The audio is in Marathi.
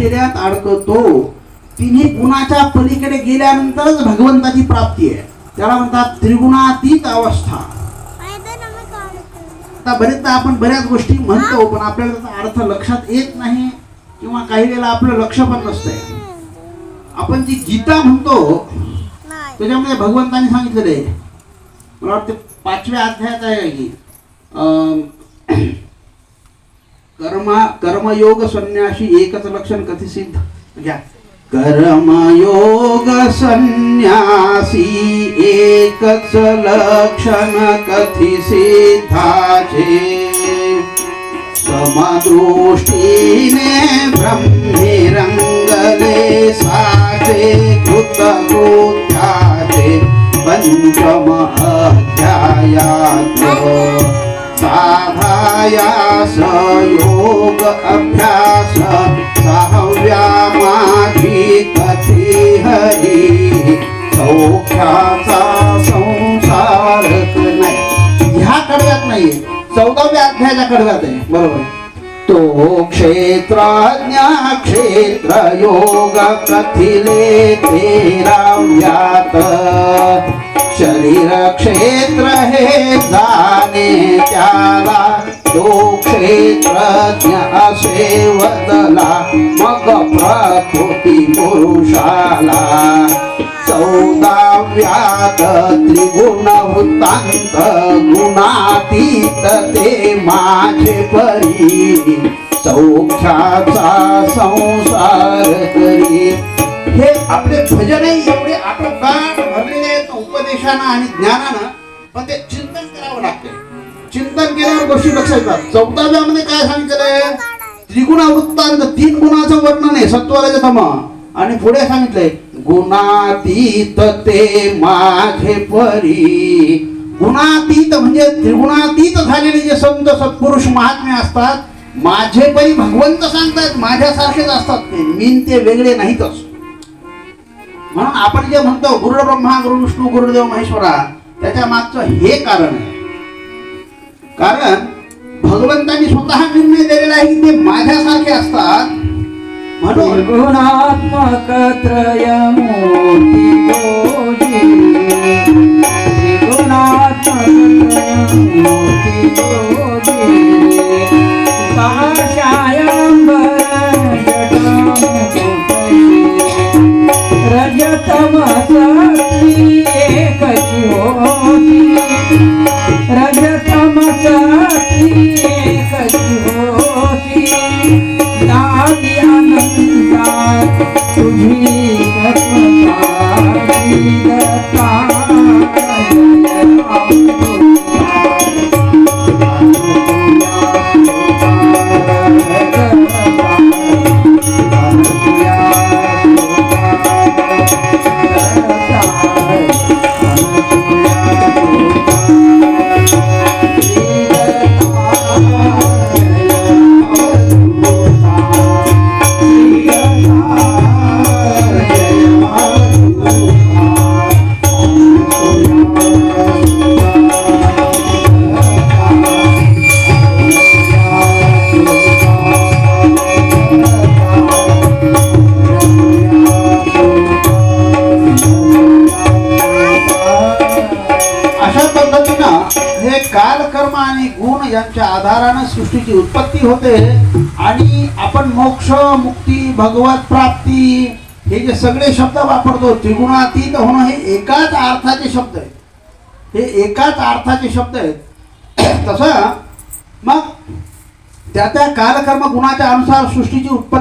फेऱ्यात अडकतो. तिन्ही गुणाच्या पलीकडे गेल्यानंतरच भगवंताची प्राप्ती आहे. त्याला म्हणतात त्रिगुणातीत अवस्था. आता बरेचदा आपण बऱ्याच गोष्टी म्हणतो पण आपल्याला त्याचा अर्थ लक्षात येत नाही किंवा काही वेळेला आपलं लक्ष पण नसतंय. आपण जी गीता म्हणतो त्याच्यामध्ये भगवंताने सांगितलेलं आहे, मला वाटतं 5व्या अध्यायात आहे की कर्मयोग संन्यासी एकच लक्षण कधी सिद्ध. घ्या, कर्मयोग संन्यासी एकच लक्षण कथी सिद्धाचे. समदृष्टीने ब्रह्मी रंगले साचे कृतकृत्याचे. पंचम अध्यायात साधायास योग अभ्यास. 6व्या माझी कथी हरी सौख्याचा संसार नाही. ह्या कडव्यात नाहीये, 14व्या अध्यायाच्या कडव्यात आहे. बरोबर. तो क्षेत्रज्ञ क्षेत्र योग कथिले 13व्यात. शरीर क्षेत्र हे जाणे त्याला तो क्षेत्रज्ञ असे वदला मग प्रकृती पुरुषाला. 14व्यात त्रिगुण वृत्तांत गुणातीत ते माझे परी सौख्याचा संसार करी. हे आपले भजनही एवढे आटोकाट भरलेले आहेत उपदेशानं आणि ज्ञानानं, पण ते चिंतन करावं लागते. चिंतन केल्यावर गोष्टी लक्षात येतात. 14व्या मध्ये काय सांगितलंय? त्रिगुण वृत्तांत, 3 गुणाचं वर्णन आहे, सत्वरज तम. आणि पुढे सांगितलंय गुणातीत ते माझे परी. गुणातीत म्हणजे त्रिगुणातीत झालेले जे संत सत्पुरुष महात्मे असतात, माझे परी भगवंत सांगतात माझ्यासारखेच असतात ते, मीन ते वेगळे नाहीतच. म्हणून आपण जे म्हणतो गुरु ब्रह्मा गुरु विष्णू गुरुदेव महेश्वरा, त्याच्या मागचं हे कारण आहे. कारण भगवंतांनी स्वतः निर्णय दिलेला आहे की ते माझ्यासारखे असतात. म्हणून गुणात्मक त्रयमूर्ती गोजी. गुणात्मक त्रयमूर्ती गोजी. काशायंबर रजतमसती एकची होती. रजतमसती एकची होती. दादी अनंतात तुझी दत्ता. कालकर्म आणि गुण यांच्या आधाराने सृष्टीची उत्पत्ती होते. आणि आपण मोक्ष मुक्ती भगवत प्राप्ती हे जे सगळे शब्द वापरतो, त्रिगुणातीत होणं, हे एकाच अर्थाचे शब्द आहेत. हे एकाच अर्थाचे शब्द आहेत. तसं मग त्या कालकर्म गुणाच्या अनुसार सृष्टीची उत्पत्ती